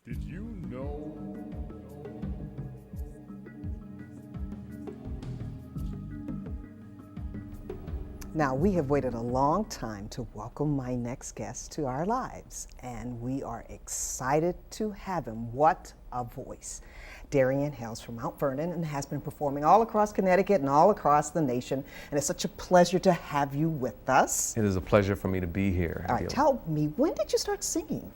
Did you know? Now, we have waited a long time to welcome my next guest to our lives, and we are excited to have him. What a voice. Darien hails from Mount Vernon and has been performing all across Connecticut and all across the nation, and it's such a pleasure to have you with us. It is a pleasure for me to be here. All right, tell me, when did you start singing?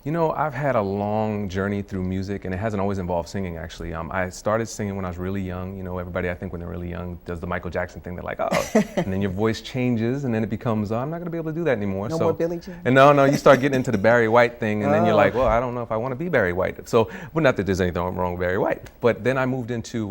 You know, I've had a long journey through music, and it hasn't always involved singing, actually. I started singing when I was really young. You know, everybody, I think, when they're really young, does the Michael Jackson thing. They're like, oh, and then your voice changes, and then it becomes, oh, I'm not going to be able to do that anymore. No more Billie Jean? And no, you start getting into the Barry White thing, and then you're like, well, I don't know if I want to be Barry White. So, well, not that there's anything wrong with Barry White, but then I moved into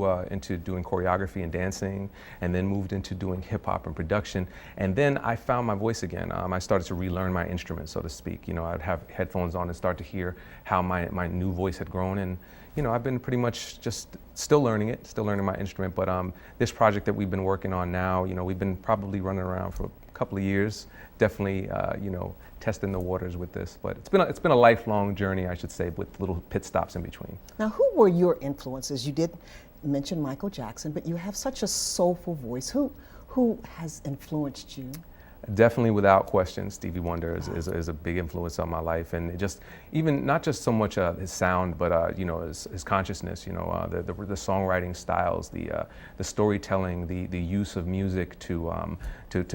doing choreography and dancing, and then moved into doing hip hop and production, and then I found my voice again. I started to relearn my instrument, so to speak. You know, I'd have headphones on and start to hear how my new voice had grown, and you know, I've been pretty much just still learning my instrument, but this project that we've been working on now, you know, we've been probably running around for a couple of years, definitely you know, testing the waters with this, but it's been a lifelong journey, I should say, with little pit stops in between. Now, who were your influences? You did mention Michael Jackson, but you have such a soulful voice. Who has influenced you? Definitely, without question, Stevie Wonder is a big influence on my life, and it just even not just so much his sound, but you know, his consciousness. You know, the songwriting styles, the storytelling, the use of music to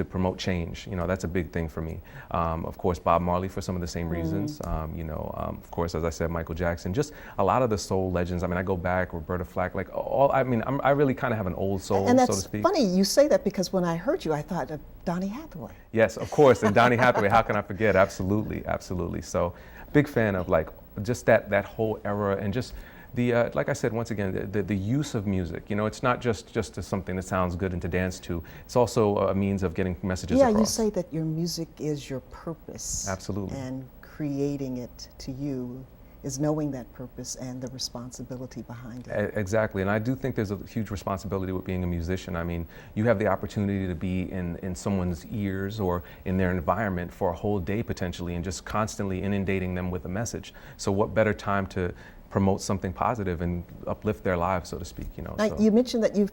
promote change. You know, that's a big thing for me. Of course, Bob Marley for some of the same reasons. You know, of course, as I said, Michael Jackson. Just a lot of the soul legends. I mean, I go back, Roberta Flack, like all. I mean, I really kind of have an old soul, and so that's to speak. funny you say that, because when I heard you, I thought of Donny Hathaway. Yes, of course, and Donny Hathaway, how can I forget? Absolutely, absolutely. So, big fan of like just that whole era, and just the like I said, once again, the use of music. You know, it's not just something that sounds good and to dance to. It's also a means of getting messages across. Yeah, you say that your music is your purpose. Absolutely. And creating it to you is knowing that purpose and the responsibility behind it. Exactly, and I do think there's a huge responsibility with being a musician. I mean, you have the opportunity to be in someone's ears or in their environment for a whole day potentially, and just constantly inundating them with a message. So what better time to promote something positive and uplift their lives, so to speak, you know. Now, you mentioned that you've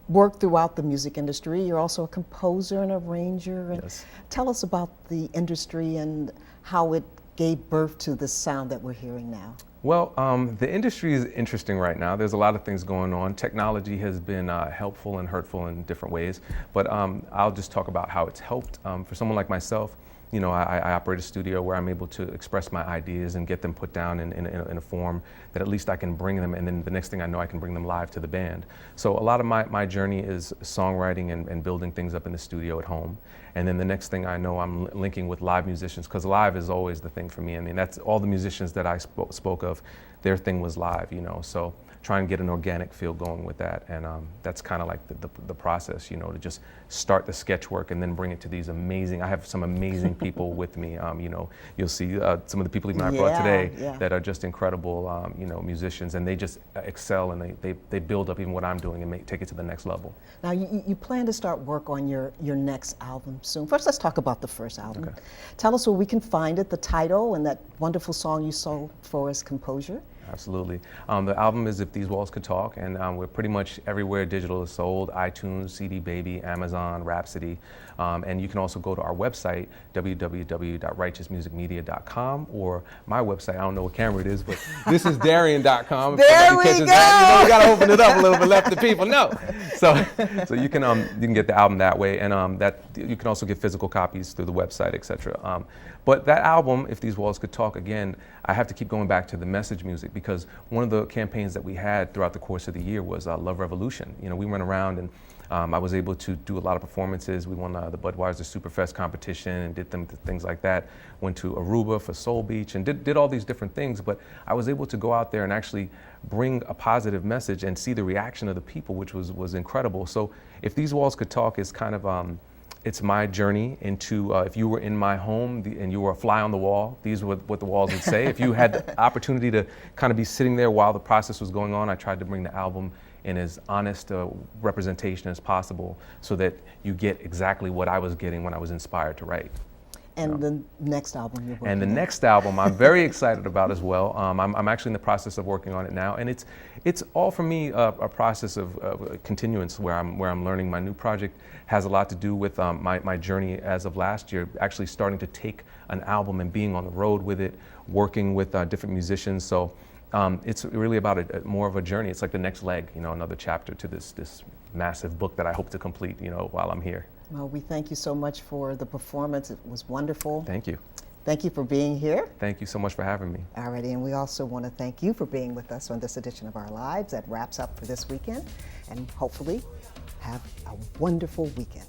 worked throughout the music industry. You're also a composer and arranger. And yes. Tell us about the industry and how it gave birth to the sound that we're hearing now. Well, the industry is interesting right now. There's a lot of things going on. Technology has been helpful and hurtful in different ways, but I'll just talk about how it's helped. For someone like myself, you know, I operate a studio where I'm able to express my ideas and get them put down in a form that at least I can bring them, and then the next thing I know, I can bring them live to the band. So a lot of my journey is songwriting and building things up in the studio at home. And then the next thing I know, I'm linking with live musicians, because live is always the thing for me. I mean, that's all the musicians that I spoke of, their thing was live, you know. So try and get an organic feel going with that, and that's kind of like the process, you know, to just start the sketch work and then bring it to these amazing. I have some amazing people with me. You know, you'll see some of the people even I brought today that are just incredible, you know, musicians, and they just excel, and they build up even what I'm doing and take it to the next level. Now, you plan to start work on your next album soon. First, let's talk about the first album. Okay. Tell us where we can find it, the title, and that wonderful song you sang for us, Composure. Absolutely. The album is If These Walls Could Talk, and we're pretty much everywhere digital is sold: iTunes, CD Baby, Amazon, Rhapsody. And you can also go to our website, www.righteousmusicmedia.com, or my website, I don't know what camera it is, but this is Darien.com. There we go! You know, we gotta open it up a little bit, let the people know. So you can get the album that way, and that you can also get physical copies through the website, etc. But that album, If These Walls Could Talk, again, I have to keep going back to the message music, because one of the campaigns that we had throughout the course of the year was Love Revolution. You know, we went around and I was able to do a lot of performances. We won the Budweiser Superfest competition and did things like that. Went to Aruba for Soul Beach and did all these different things. But I was able to go out there and actually bring a positive message and see the reaction of the people, which was incredible. So If These Walls Could Talk is kind of it's my journey into, if you were in my home and you were a fly on the wall, these were what the walls would say. If you had the opportunity to kind of be sitting there while the process was going on, I tried to bring the album in as honest a representation as possible, so that you get exactly what I was getting when I was inspired to write. And the next album you're working on? And the next album I'm very excited about as well. I'm actually in the process of working on it now, and it's all for me a process of continuance where I'm learning. My new project has a lot to do with my journey as of last year, actually starting to take an album and being on the road with it, working with different musicians. So it's really about more of a journey. It's like the next leg, another chapter to this massive book that I hope to complete, while I'm here. Well, we thank you so much for the performance. It was wonderful. Thank you. Thank you for being here. Thank you so much for having me. Alrighty, and we also want to thank you for being with us on this edition of Our Lives. That wraps up for this weekend, and hopefully have a wonderful weekend.